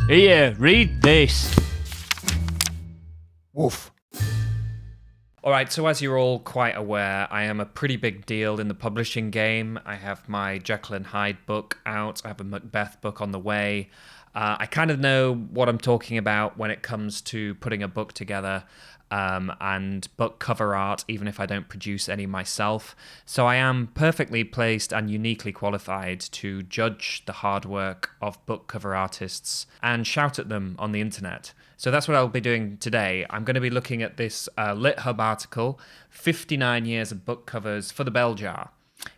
Here, read this. Woof. Alright, so as you're all quite aware, I am a pretty big deal in the publishing game. I have my Jekyll and Hyde book out. I have a Macbeth book on the way. I kind of know what I'm talking about when it comes to putting a book together and book cover art, even if I don't produce any myself. So I am perfectly placed and uniquely qualified to judge the hard work of book cover artists and shout at them on the internet. So that's what I'll be doing today. I'm going to be looking at this LitHub article, 59 years of book covers for the bell jar,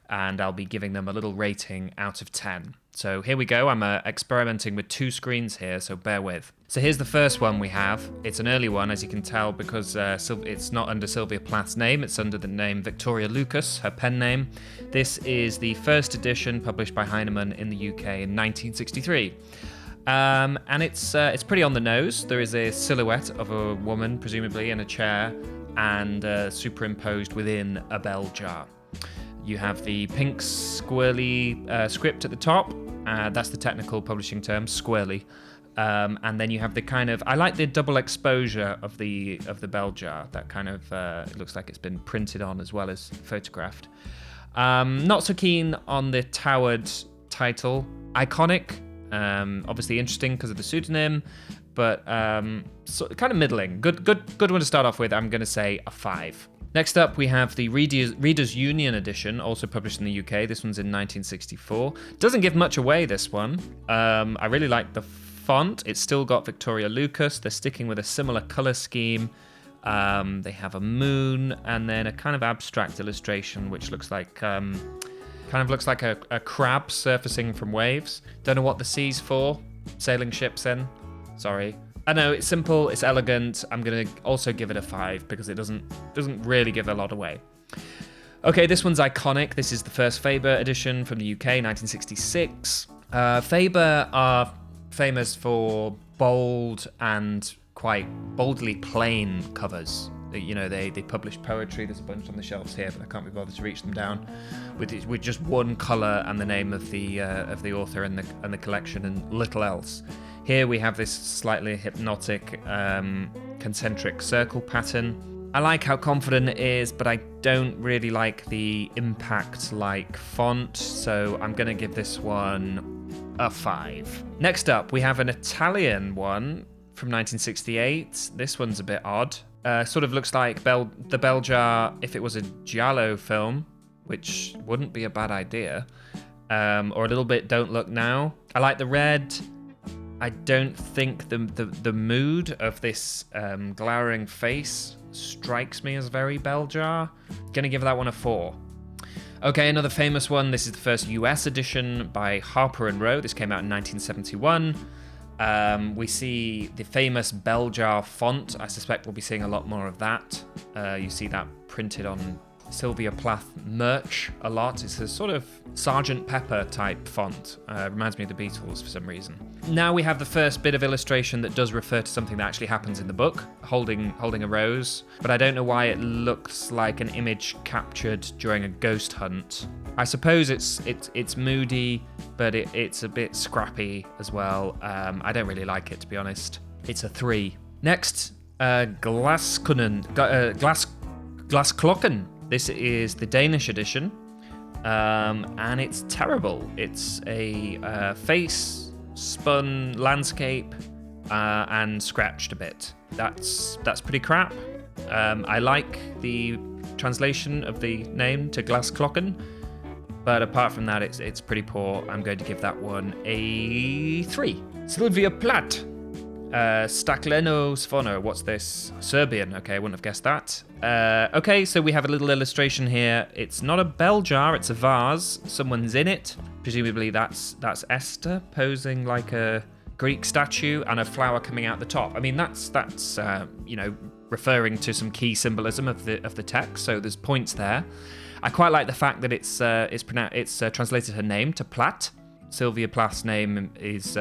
and I'll be giving them a little rating out of 10. So here we go. I'm experimenting with two screens here, so bear with. So here's the first one we have. It's an early one, as you can tell, because it's not under Sylvia Plath's name. It's under the name Victoria Lucas, her pen name. This is the first edition published by Heinemann in the UK in 1963. And it's pretty on the nose. There is a silhouette of a woman, presumably in a chair, and superimposed within a bell jar. You have the pink squirrely script at the top. That's the technical publishing term, squirrely. And then you have the kind of, I like the double exposure of the bell jar. That kind of, it looks like it's been printed on as well as photographed. Not so keen on the towered title. Iconic, obviously interesting because of the pseudonym, but kind of middling. Good one to start off with. I'm going to say a 5. Next up, we have the Reader's Union edition, also published in the UK. This one's in 1964. Doesn't give much away, this one. I really like the font. It's still got Victoria Lucas. They're sticking with a similar color scheme. They have a moon and then a kind of abstract illustration, which looks like a crab surfacing from waves. Don't know what the C's for. Sailing ships in. Sorry. I know, it's simple, it's elegant. I'm going to also give it a 5 because it doesn't really give a lot away. Okay, this one's iconic. This is the first Faber edition from the UK, 1966. Faber are famous for bold and quite boldly plain covers. You know, they publish poetry. There's a bunch on the shelves here, but I can't be bothered to reach them down. With just one colour and the name of the author and the collection and little else. Here we have this slightly hypnotic concentric circle pattern. I like how confident it is, but I don't really like the impact-like font, so I'm going to give this one a 5. Next up, we have an Italian one from 1968. This one's a bit odd. Sort of looks like the bell jar if it was a giallo film, which wouldn't be a bad idea. Or a little bit Don't Look Now. I like the red. I don't think the mood of this glowering face strikes me as very bell jar. Gonna give that one a 4. Okay, another famous one. This is the first US edition by Harper and Row. This came out in 1971. We see the famous bell jar font. I suspect we'll be seeing a lot more of that. You see that printed on Sylvia Plath merch a lot. It's a sort of Sgt. Pepper type font. Reminds me of the Beatles for some reason. Now we have the first bit of illustration that does refer to something that actually happens in the book, holding a rose, but I don't know why it looks like an image captured during a ghost hunt. I suppose it's moody, but it's a bit scrappy as well. I don't really like it, to be honest. It's a 3. Next, Glasklokken. This is the Danish edition, and it's terrible. It's a face-spun landscape and scratched a bit. That's pretty crap. I like the translation of the name to Glasklokken, but apart from that, it's pretty poor. I'm going to give that one a 3. Sylvia Plath. Stakleno Svono, what's this? Serbian, okay, I wouldn't have guessed that. Okay, so we have a little illustration here. It's not a bell jar, it's a vase. Someone's in it. Presumably that's Esther posing like a Greek statue and a flower coming out the top. I mean, that's referring to some key symbolism of the text, so there's points there. I quite like the fact that it's translated her name to Plath. Sylvia Plath's name is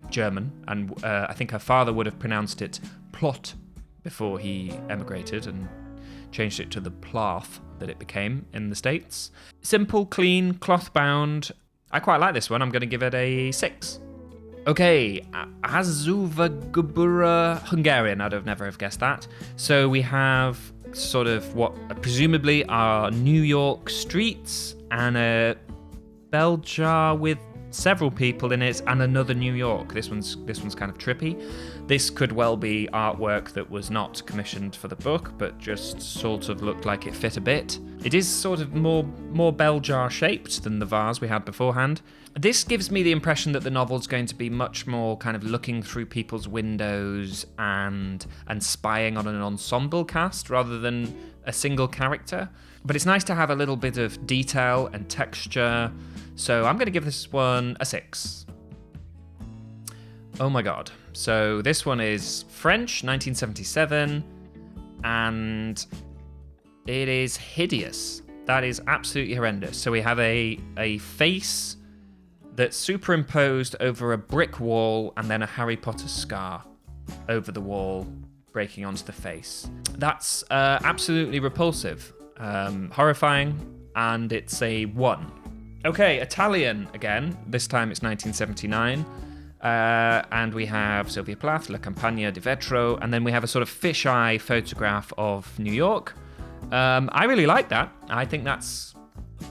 German, and I think her father would have pronounced it plot before he emigrated and changed it to the Plath that it became in the States. Simple, clean, cloth bound. I quite like this one. I'm going to give it a 6. Okay, Azuvagubura, Hungarian. I'd have never have guessed that. So we have sort of what presumably are New York streets and a bell jar with several people in it and another New York. This one's kind of trippy. This could well be artwork that was not commissioned for the book, but just sort of looked like it fit a bit. It is sort of more bell jar shaped than the vase we had beforehand. This gives me the impression that the novel's going to be much more kind of looking through people's windows and spying on an ensemble cast rather than a single character. But it's nice to have a little bit of detail and texture. So I'm going to give this one a 6. Oh my god. So this one is French, 1977, and it is hideous. That is absolutely horrendous. So we have a face that's superimposed over a brick wall and then a Harry Potter scar over the wall breaking onto the face. That's absolutely repulsive, horrifying, and it's a 1. Okay, Italian again. This time it's 1979. And we have Sylvia Plath, La Campagna di Vetro, and then we have a sort of fisheye photograph of New York. I really like that. I think that's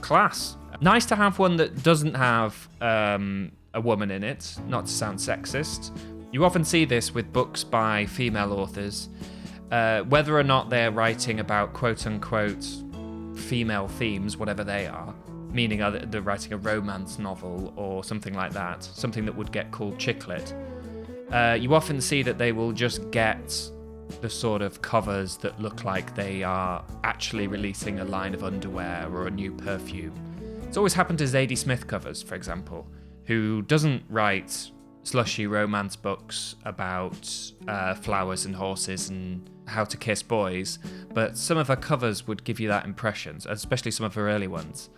class. Nice to have one that doesn't have a woman in it, not to sound sexist. You often see this with books by female authors, whether or not they're writing about quote-unquote female themes, whatever they are, meaning they're writing a romance novel or something like that, something that would get called chick lit. You often see that they will just get the sort of covers that look like they are actually releasing a line of underwear or a new perfume. It's always happened to Zadie Smith covers, for example, who doesn't write slushy romance books about flowers and horses and how to kiss boys, but some of her covers would give you that impression, especially some of her early ones.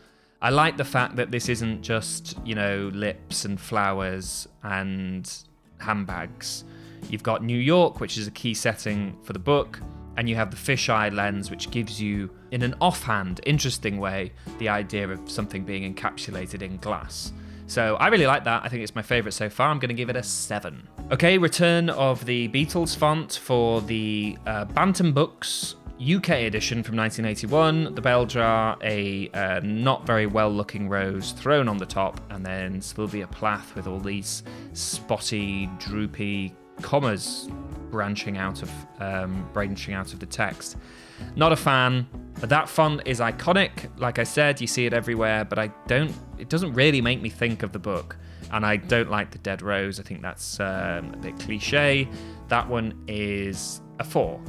I like the fact that this isn't just, lips and flowers and handbags. You've got New York, which is a key setting for the book, and you have the fisheye lens, which gives you, in an offhand, interesting way, the idea of something being encapsulated in glass. So I really like that. I think it's my favourite so far. I'm going to give it a 7. Okay, return of the Beatles font for the Bantam Books UK edition from 1981. The bell jar, a not very well-looking rose thrown on the top, and then Sylvia Plath with all these spotty, droopy commas branching out of the text. Not a fan. That font is iconic. Like I said, you see it everywhere, but it doesn't really make me think of the book. And I don't like the dead rose. I think that's a bit cliche. That one is a 4.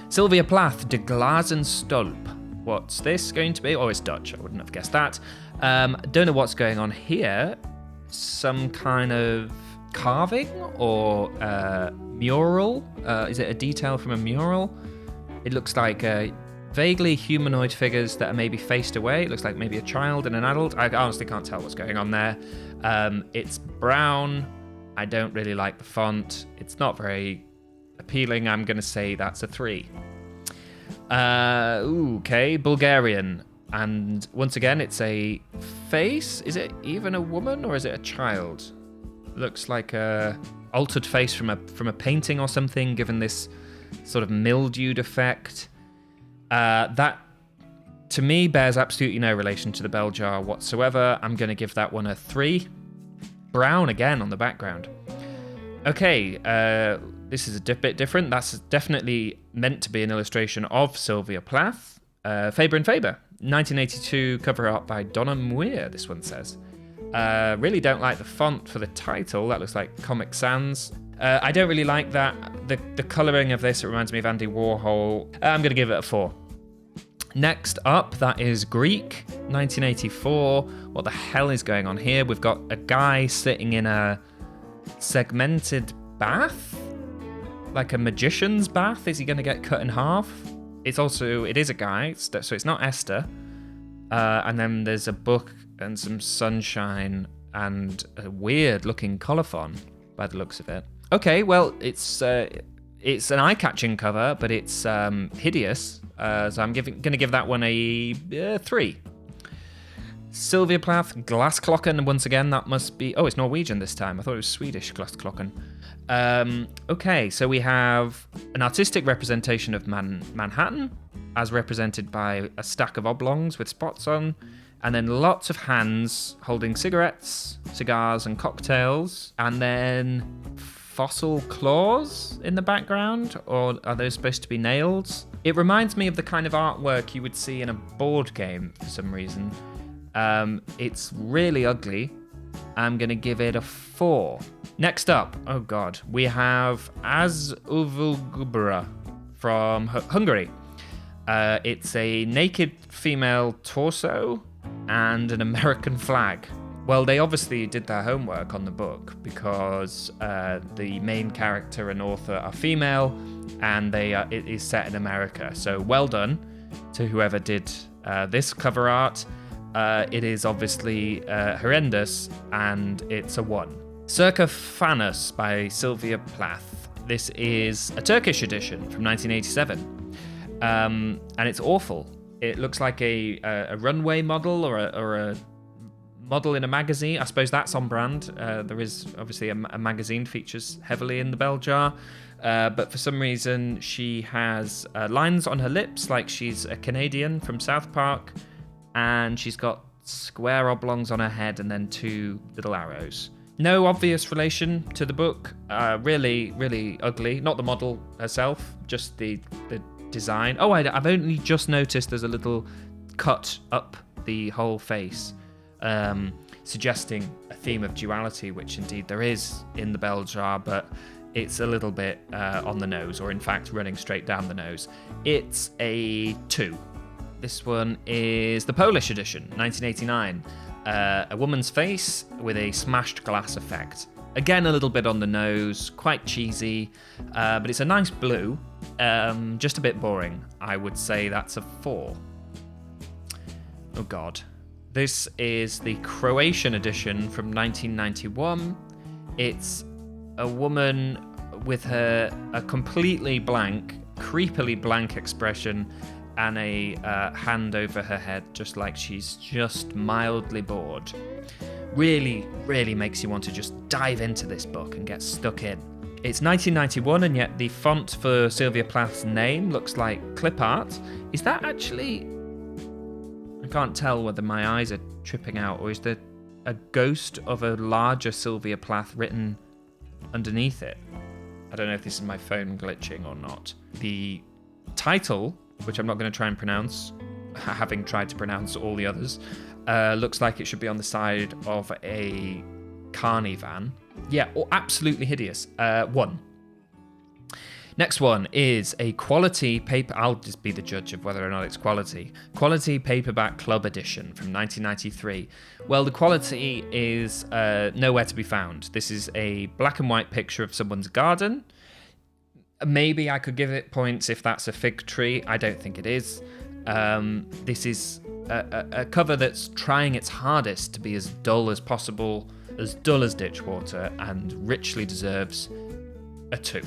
Sylvia Plath, De Glazen Stulp. What's this going to be? Oh, it's Dutch. I wouldn't have guessed that. Don't know what's going on here. Some kind of carving or mural? Is it a detail from a mural? It looks like vaguely humanoid figures that are maybe faced away. It looks like maybe a child and an adult. I honestly can't tell what's going on there. It's brown. I don't really like the font. It's not very appealing. I'm going to say that's a 3. Okay, Bulgarian. And once again, it's a face. Is it even a woman or is it a child? Looks like a altered face from a painting or something, given this sort of mildewed effect. That, to me, bears absolutely no relation to the bell jar whatsoever. I'm going to give that one a 3. Brown again on the background. Okay, this is a bit different. That's definitely meant to be an illustration of Sylvia Plath. Faber and Faber, 1982, cover art by Donna Muir, this one says. Really don't like the font for the title. That looks like Comic Sans. I don't really like that. The colouring of this, it reminds me of Andy Warhol. I'm going to give it a 4. Next up, that is Greek, 1984. What the hell is going on here? We've got a guy sitting in a segmented bath? Like a magician's bath? Is he going to get cut in half? It is a guy, so it's not Esther. And then there's a book and some sunshine and a weird-looking colophon by the looks of it. Okay, well, it's an eye-catching cover, but it's hideous. So I'm going to give that one a 3. Sylvia Plath, Glassklokken, and once again, that must be... Oh, it's Norwegian this time. I thought it was Swedish, Glassklokken. Okay, so we have an artistic representation of Manhattan, as represented by a stack of oblongs with spots on, and then lots of hands holding cigarettes, cigars, and cocktails, and then fossil claws in the background, or are those supposed to be nails? It reminds me of the kind of artwork you would see in a board game for some reason. It's really ugly. I'm going to give it a 4. Next up, oh god, we have Az Uvulgubra from Hungary. It's a naked female torso and an American flag. Well, they obviously did their homework on the book because the main character and author are female, and it is set in America. So well done to whoever did this cover art. It is obviously horrendous, and it's a 1. Circa Fanus by Sylvia Plath. This is a Turkish edition from 1987, and it's awful. It looks like a runway model or a model in a magazine. I suppose that's on brand. There is obviously a magazine features heavily in the bell jar, but for some reason she has lines on her lips like she's a Canadian from South Park, and she's got square oblongs on her head and then 2 little arrows. No obvious relation to the book. Really, really ugly. Not the model herself, just the design. Oh, I've only just noticed there's a little cut up the whole face, suggesting a theme of duality, which indeed there is in the bell jar, but it's a little bit on the nose, or in fact running straight down the nose. It's a 2. This one is the Polish edition, 1989. A woman's face with a smashed glass effect. Again, a little bit on the nose, quite cheesy, but it's a nice blue. Just a bit boring. I would say that's a 4. Oh god. This is the Croatian edition from 1991. It's a woman with a completely blank, creepily blank expression, and a hand over her head, just like she's just mildly bored. Really, really makes you want to just dive into this book and get stuck in. It's 1991, and yet the font for Sylvia Plath's name looks like clip art. Is that actually... I can't tell whether my eyes are tripping out, or is there a ghost of a larger Sylvia Plath written underneath it? I don't know if this is my phone glitching or not. The title, which I'm not going to try and pronounce, having tried to pronounce all the others, looks like it should be on the side of a carny van. Yeah, absolutely hideous. 1. Next one is a quality paper... I'll just be the judge of whether or not it's quality. Quality Paperback Club Edition from 1993. Well, the quality is nowhere to be found. This is a black and white picture of someone's garden. Maybe I could give it points if that's a fig tree. I don't think it is. This is a cover that's trying its hardest to be as dull as possible, as dull as ditchwater, and richly deserves a 2.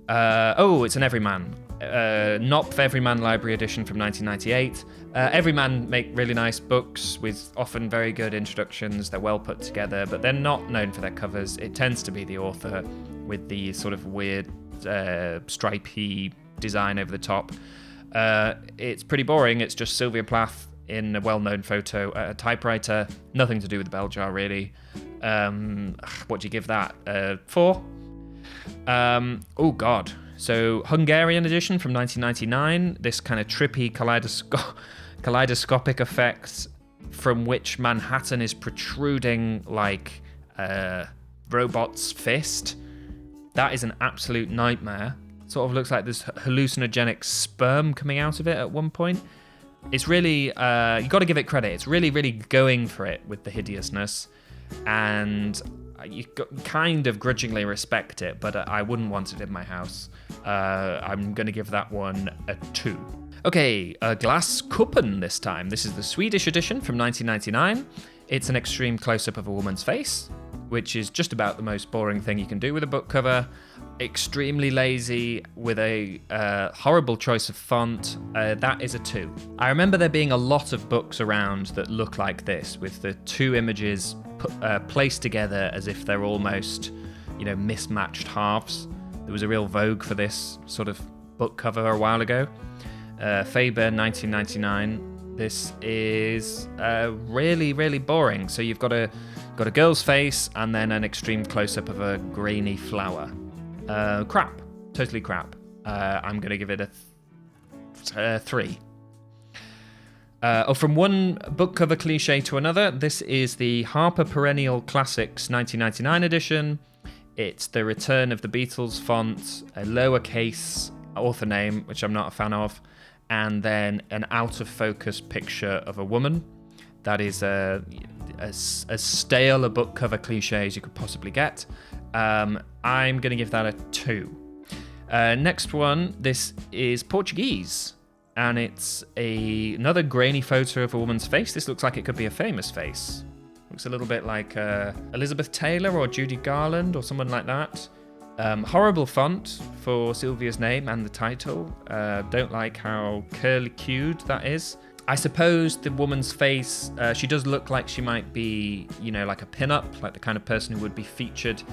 It's an Everyman. Knopf Everyman Library Edition from 1998. Everyman make really nice books with often very good introductions. They're well put together, but they're not known for their covers. It tends to be the author with the sort of weird stripy design over the top. It's pretty boring. It's just Sylvia Plath in a well-known photo at a typewriter. Nothing to do with the bell jar, really. What do you give that? 4? Oh god. So Hungarian edition from 1999. This kind of trippy kaleidoscopic effect from which Manhattan is protruding like a robot's fist. That is an absolute nightmare. Sort of looks like there's hallucinogenic sperm coming out of it at one point. It's really, you got to give it credit. It's really, really going for it with the hideousness, and you kind of grudgingly respect it, but I wouldn't want it in my house. I'm going to give that one a 2. Okay, Glassklokken this time. This is the Swedish edition from 1999. It's an extreme close-up of a woman's face which is just about the most boring thing you can do with a book cover. Extremely lazy with a horrible choice of font. That is a 2. I remember there being a lot of books around that look like this, with the 2 images placed together as if they're almost, mismatched halves. There was a real vogue for this sort of book cover a while ago. Faber, 1999. This is really, really boring. So you've got a girl's face and then an extreme close-up of a grainy flower. Crap. Totally crap. I'm going to give it a 3. From one book cover cliche to another, this is the Harper Perennial Classics 1999 edition. It's the Return of the Beatles font, a lowercase author name, which I'm not a fan of, and then an out-of-focus picture of a woman. That is as stale a book cover cliche as you could possibly get. I'm going to give that a 2. Next one, this is Portuguese, and it's another grainy photo of a woman's face. This looks like it could be a famous face. Looks a little bit like Elizabeth Taylor or Judy Garland or someone like that. Horrible font for Sylvia's name and the title. Don't like how curly-cued that is. I suppose the woman's face, she does look like she might be, like a pin-up, like the kind of person who would be featured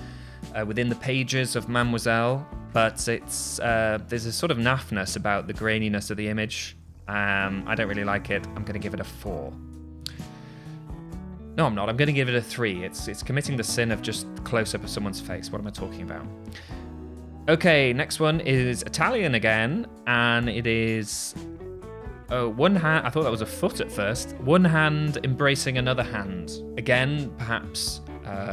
within the pages of Mademoiselle. But it's there's a sort of naffness about the graininess of the image. I don't really like it. I'm going to give it a 4. No, I'm not. I'm going to give it a 3. It's committing the sin of just close-up of someone's face. What am I talking about? Okay, next one is Italian again, and it is one hand. I thought that was a foot at first. One hand embracing another hand. Again, perhaps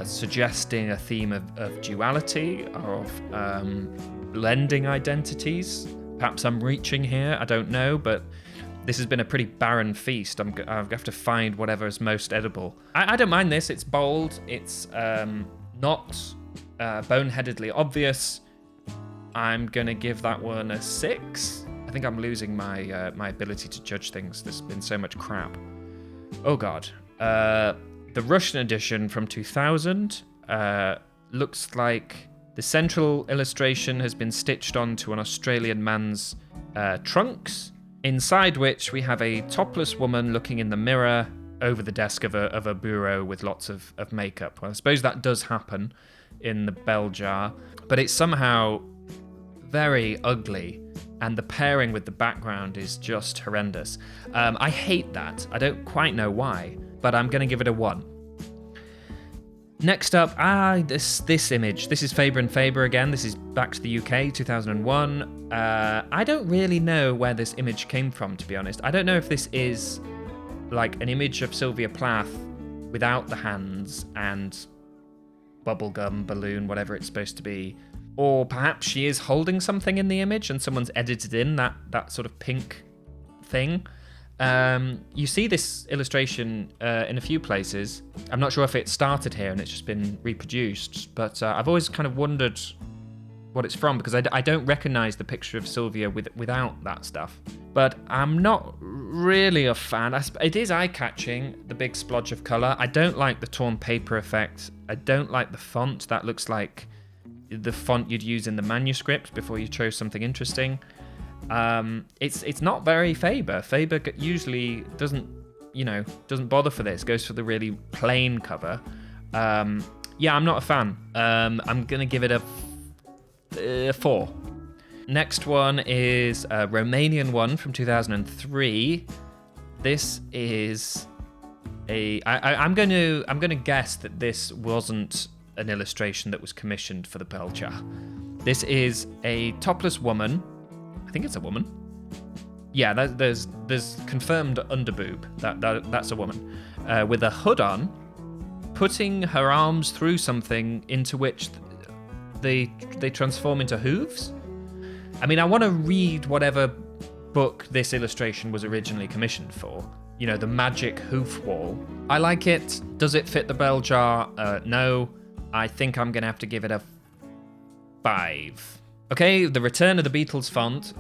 suggesting a theme of duality or of blending identities. Perhaps I'm reaching here. I don't know, but this has been a pretty barren feast. I have to find whatever is most edible. I don't mind this. It's bold. It's not boneheadedly obvious. I'm going to give that one a 6. I think I'm losing my my ability to judge things. There's been so much crap. Oh, God. The Russian edition from 2000 looks like the central illustration has been stitched onto an Australian man's trunks, inside which we have a topless woman looking in the mirror over the desk of a bureau with lots of makeup. Well, I suppose that does happen in the bell jar, but it's somehow very ugly, and the pairing with the background is just horrendous. I hate that. I don't quite know why, but I'm going to give it a 1. Next up, this image. This is Faber and Faber again. This is back to the UK, 2001. I don't really know where this image came from, to be honest. I don't know if this is like an image of Sylvia Plath without the hands and bubblegum, balloon, whatever it's supposed to be. Or perhaps she is holding something in the image and someone's edited in that sort of pink thing. You see this illustration in a few places. I'm not sure if it started here and it's just been reproduced, but I've always kind of wondered what it's from, because I don't recognize the picture of Sylvia without that stuff. But I'm not really a fan. It is eye-catching, the big splodge of color. I don't like the torn paper effect. I don't like the font. That looks like the font you'd use in the manuscript before you chose something interesting. It's not very Faber. Faber usually doesn't bother for this. Goes for the really plain cover. Yeah, I'm not a fan. I'm gonna give it a 4. Next one is a Romanian one from 2003. This is I'm gonna guess that this wasn't an illustration that was commissioned for the bell jar. This is a topless woman. I think it's a woman. Yeah, there's confirmed underboob. That's a woman with a hood on, putting her arms through something into which they transform into hooves. I mean, I want to read whatever book this illustration was originally commissioned for. The magic hoof wall. I like it. Does it fit the bell jar? No. I think I'm gonna have to give it a 5. Okay, the return of the Beatles font.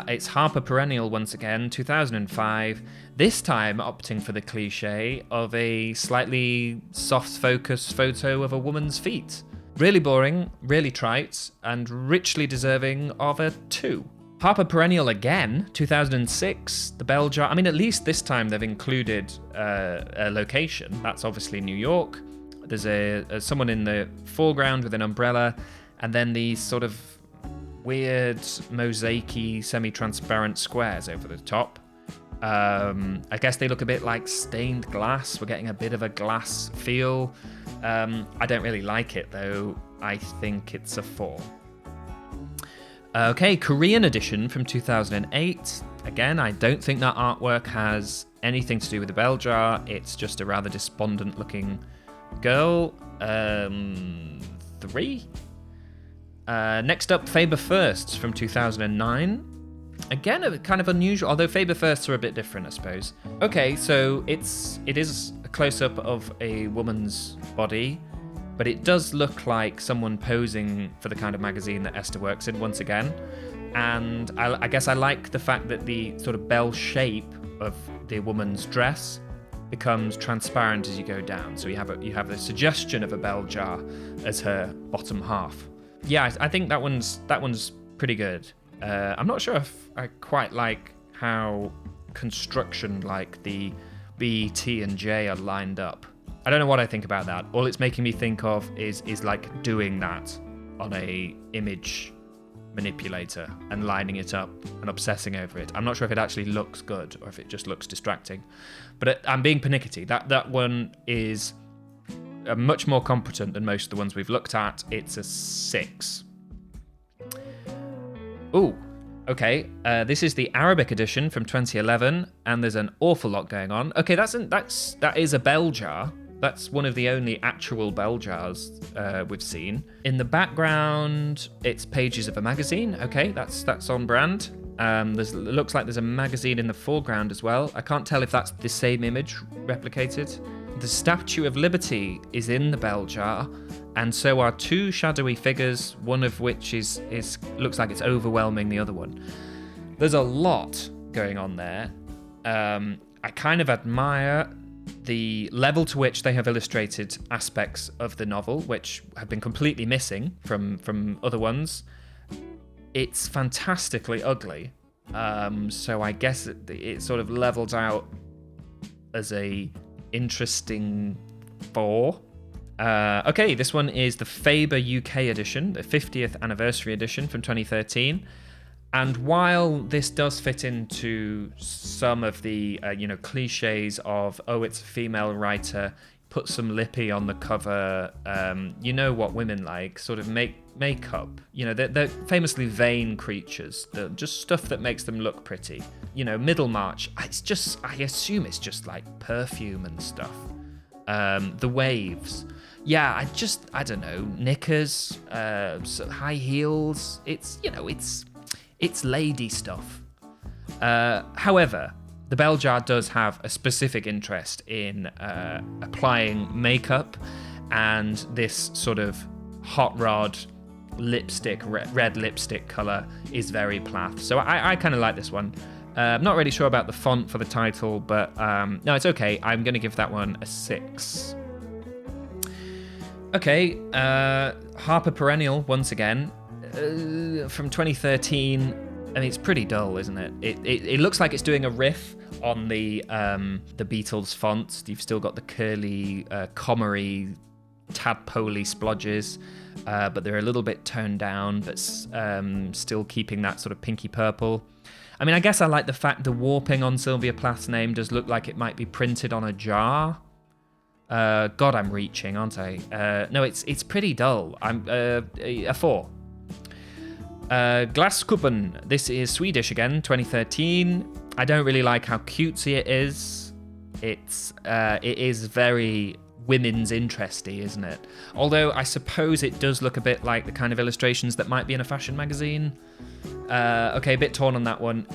It's Harper Perennial once again, 2005. This time opting for the cliche of a slightly soft focus photo of a woman's feet. Really boring, really trite, and richly deserving of a 2. Harper Perennial again, 2006. The bell jar. I mean, at least this time they've included a location. That's obviously New York. There's someone in the foreground with an umbrella, and then these sort of weird mosaicy semi-transparent squares over the top. I guess they look a bit like stained glass. We're getting a bit of a glass feel. I don't really like it though. I think it's a 4. Okay, Korean edition from 2008. Again, I don't think that artwork has anything to do with the bell jar. It's just a rather despondent looking girl. 3. Next up, Faber Firsts from 2009. Again, a kind of unusual, although Faber Firsts are a bit different, I suppose. Okay, so it is a close-up of a woman's body, but it does look like someone posing for the kind of magazine that Esther works in once again. And I guess I like the fact that the sort of bell shape of the woman's dress becomes transparent as you go down. So you have a suggestion of a bell jar as her bottom half. Yeah, I think that one's pretty good. I'm not sure if I quite like how construction like the B, T, and J are lined up. I don't know what I think about that. All it's making me think of is like doing that on a image manipulator and lining it up and obsessing over it. I'm not sure if it actually looks good or if it just looks distracting. But I'm being pernickety. That one is much more competent than most of the ones we've looked at. It's a 6. Ooh, okay. This is the Arabic edition from 2011, and there's an awful lot going on. Okay, that is a bell jar. That's one of the only actual bell jars we've seen. In the background, it's pages of a magazine. Okay, that's on brand. It looks like there's a magazine in the foreground as well. I can't tell if that's the same image replicated. The Statue of Liberty is in the bell jar, and so are 2 shadowy figures, one of which looks like it's overwhelming the other one. There's a lot going on there. I kind of admire the level to which they have illustrated aspects of the novel, which have been completely missing from other ones. It's fantastically ugly, so I guess it sort of levels out as a interesting 4. Okay, this one is the Faber UK edition, the 50th anniversary edition from 2013. And while this does fit into some of the cliches of, oh, it's a female writer, put some lippy on the cover, you know what women like, sort of makeup. They're famously vain creatures. They're just stuff that makes them look pretty. Middlemarch, I assume it's just like perfume and stuff. The Waves. Yeah, I don't know, knickers, high heels. It's lady stuff. However, the bell jar does have a specific interest in applying makeup, and this sort of hot rod lipstick, red lipstick color is very plath. So I kind of like this one. I'm not really sure about the font for the title, but no, it's okay. I'm going to give that one a 6. Okay, Harper Perennial once again. From 2013. I mean, it's pretty dull, isn't it? It looks like it's doing a riff on the Beatles fonts. You've still got the curly, commery, tadpoley splodges, but they're a little bit toned down, but still keeping that sort of pinky purple. I mean, I guess I like the fact the warping on Sylvia Plath's name does look like it might be printed on a jar. God, I'm reaching, aren't I? No, it's pretty dull. I'm a 4. Glaskuppen. This is Swedish again, 2013. I don't really like how cutesy it is. It is very women's interesty, isn't it? Although I suppose it does look a bit like the kind of illustrations that might be in a fashion magazine. Okay, a bit torn on that one.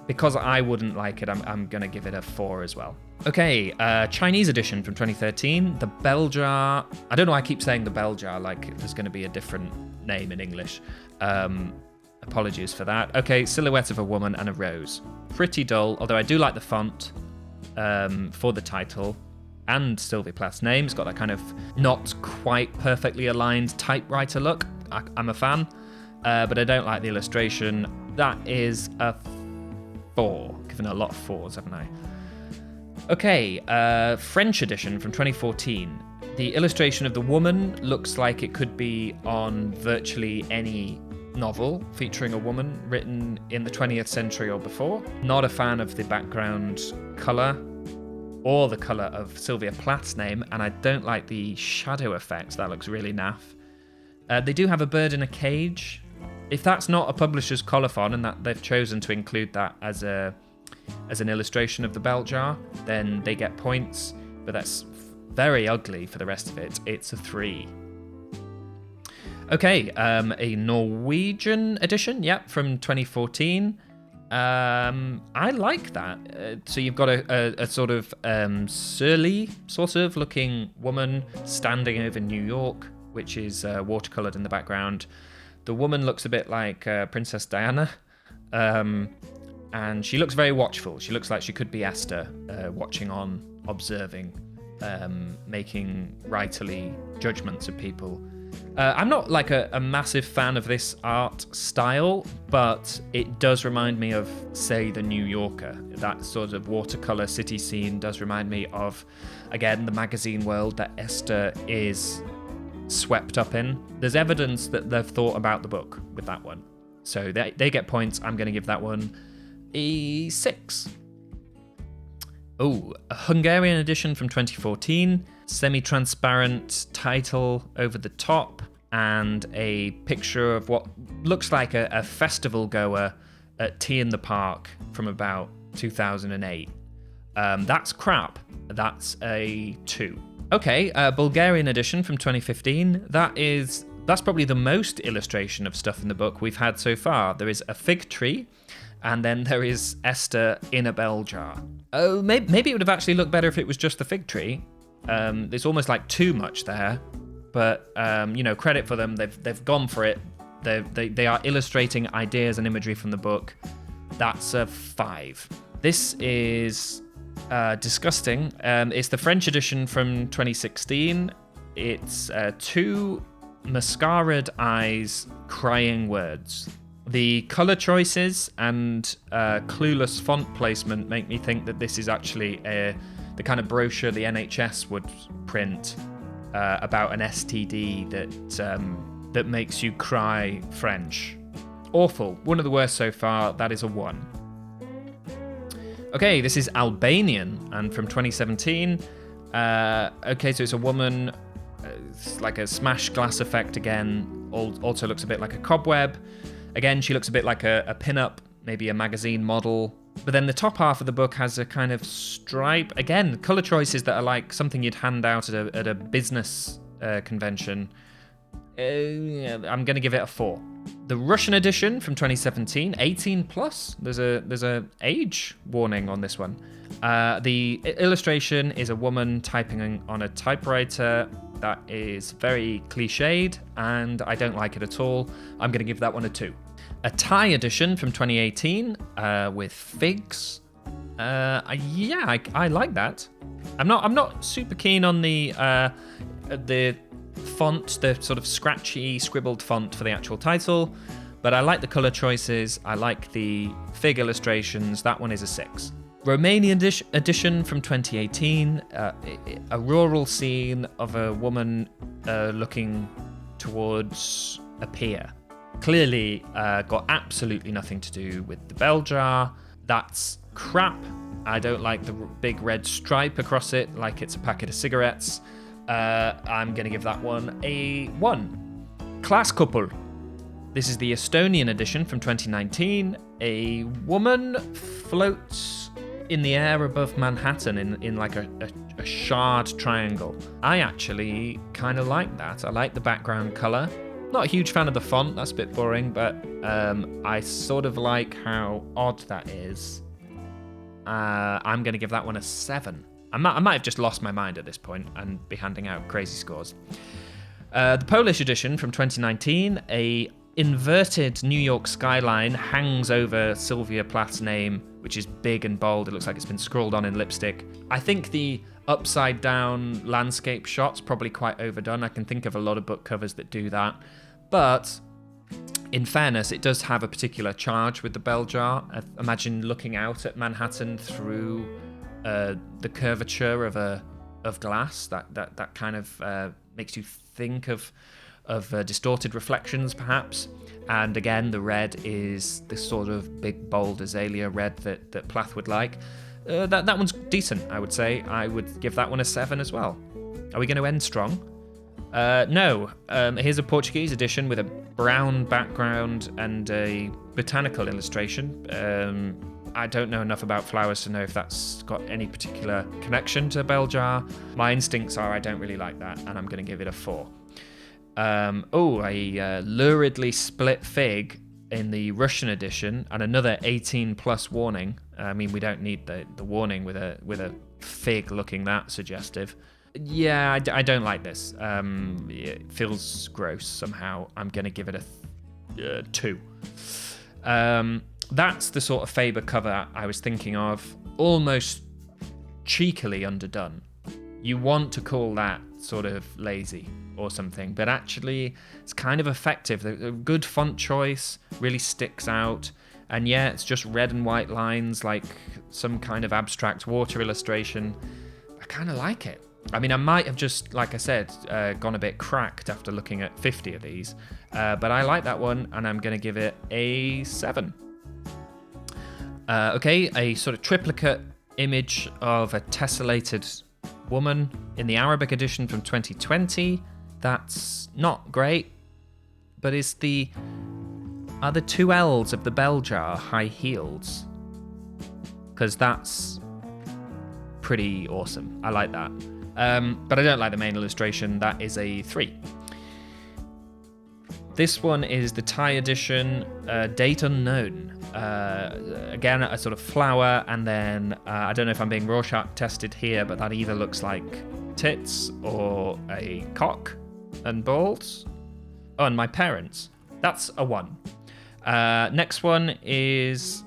Because I wouldn't like it, I'm going to give it a 4 as well. Okay, Chinese edition from 2013. The bell jar. I don't know why I keep saying the bell jar like there's going to be a different name in English. Apologies for that. Okay, silhouette of a woman and a rose. Pretty dull, although I do like the font for the title and Sylvia Plath's name. It's got that kind of not quite perfectly aligned typewriter look. I'm a fan, but I don't like the illustration. That is a 4. Given a lot of 4s, haven't I? Okay, French edition from 2014. The illustration of the woman looks like it could be on virtually any novel featuring a woman written in the 20th century or before. Not a fan of the background colour or the colour of Sylvia Plath's name, and I don't like the shadow effect. That looks really naff. They do have a bird in a cage. If that's not a publisher's colophon and that they've chosen to include that as an illustration of the bell jar, then they get points, but that's very ugly for the rest of it. It's a 3. Okay, a Norwegian edition, from 2014. I like that. So you've got a sort of surly sort of looking woman standing over New York, which is watercolored in the background. The woman looks a bit like Princess Diana, and she looks very watchful. She looks like she could be Esther, watching on, observing, making writerly judgments of people. I'm not like a massive fan of this art style, but it does remind me of, say, The New Yorker. That sort of watercolor city scene does remind me of, again, the magazine world that Esther is swept up in. There's evidence that they've thought about the book with that one. So they get points. I'm going to give that one a 6. Oh, a Hungarian edition from 2014. Semi-transparent title over the top and a picture of what looks like a festival goer at Tea in the Park from about 2008. That's crap. That's a 2. Okay, Bulgarian edition from 2015. That's probably the most illustration of stuff in the book we've had so far. There is a fig tree, and then there is Esther in a bell jar. Oh, maybe it would have actually looked better if it was just the fig tree. There's almost like too much there, but credit for them. They've gone for it. They are illustrating ideas and imagery from the book. That's a 5. This is disgusting. It's the French edition from 2016. It's 2 mascaraed eyes crying words. The color choices and clueless font placement make me think that this is actually the kind of brochure the NHS would print about an STD that makes you cry French. Awful. One of the worst so far. That is a 1. Okay, this is Albanian and from 2017. Okay, so it's a woman. It's like a smashed glass effect again. Also looks a bit like a cobweb. Again, she looks a bit like a pin-up, maybe a magazine model. But then the top half of the book has a kind of stripe. Again, color choices that are like something you'd hand out at a business convention. I'm going to give it a 4. The Russian edition from 2017, 18 plus. There's a age warning on this one. The illustration is a woman typing on a typewriter. That is very cliched, and I don't like it at all. I'm going to give that one a 2. A Thai edition from 2018 with figs. I like that. I'm not super keen on the font, the sort of scratchy scribbled font for the actual title, but I like the color choices. I like the fig illustrations. That one is a 6. Romanian edition from 2018, a rural scene of a woman looking towards a pier. Clearly got absolutely nothing to do with the bell jar. That's crap. I don't like the big red stripe across it like it's a packet of cigarettes. I'm going to give that one a 1. Class couple. This is the Estonian edition from 2019. A woman floats in the air above Manhattan in like a shard triangle. I actually kind of like that. I like the background color. Not a huge fan of the font. That's a bit boring, but I sort of like how odd that is. I'm going to give that one a 7. I might have just lost my mind at this point and be handing out crazy scores. The Polish edition from 2019, a inverted New York skyline hangs over Sylvia Plath's name, which is big and bold. It looks like it's been scrawled on in lipstick. I think the upside down landscape shot's probably quite overdone. I can think of a lot of book covers that do that. But in fairness, it does have a particular charge with the bell jar. Imagine looking out at Manhattan through the curvature of glass. That kind of makes you think of distorted reflections, perhaps. And again, the red is this sort of big, bold azalea red that Plath would like. That one's decent, I would say. I would give that one a 7 as well. Are we going to end strong? No. Here's a Portuguese edition with a brown background and a botanical illustration. I don't know enough about flowers to know if that's got any particular connection to bell jar. My instincts are I don't really like that, and I'm going to give it a 4. A luridly split fig in the Russian edition, and another 18 plus warning. I mean, we don't need the warning with a fig looking that suggestive. Yeah, I don't like this. It feels gross somehow. I'm going to give it a 2. That's the sort of Faber cover I was thinking of, almost cheekily underdone. You want to call that sort of lazy or something, but actually it's kind of effective. The good font choice really sticks out, and yeah, it's just red and white lines like some kind of abstract water illustration. I kind of like it. I mean, I might have just, like I said, gone a bit cracked after looking at 50 of these, but I like that one, and I'm going to give it a 7. Okay, a sort of triplicate image of a tessellated woman in the Arabic edition from 2020. That's not great, but are the 2 L's of the bell jar high heels? Because that's pretty awesome. I like that. But I don't like the main illustration. That is a 3. This one is the Thai edition, date unknown. Again, a sort of flower, and then I don't know if I'm being Rorschach tested here, but that either looks like tits or a cock and balls. Oh, and my parents. That's a 1. Next one is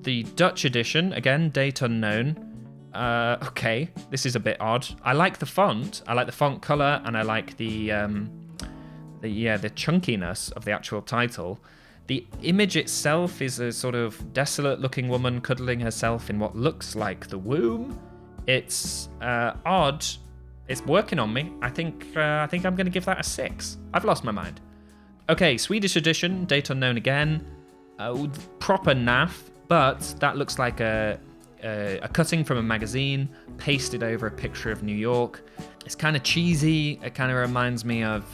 the Dutch edition. Again, date unknown. Okay, this is a bit odd. I like the font. I like the font color, and I like the chunkiness of the actual title. The image itself is a sort of desolate-looking woman cuddling herself in what looks like the womb. It's odd. It's working on me. I think I'm going to give that a 6. I've lost my mind. Okay, Swedish edition, date unknown again. Proper naff, but that looks like a cutting from a magazine pasted over a picture of New York. It's kind of cheesy. It kind of reminds me of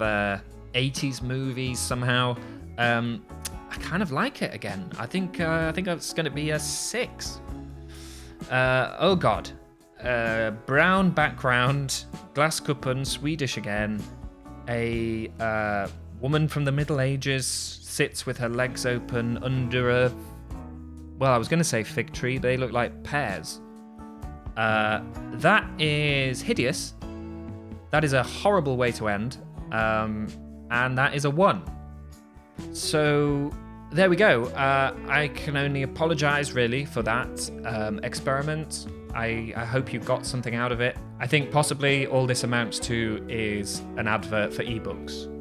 80s movies somehow. I kind of like it again. I think it's going to be a 6. Oh god. Brown background, Glaskuppen, Swedish again. A woman from the Middle Ages sits with her legs open under a... Well, I was going to say fig tree. They look like pears. That is hideous. That is a horrible way to end. And that is a 1. So there we go. I can only apologize really for that experiment. I hope you got something out of it. I think possibly all this amounts to is an advert for ebooks.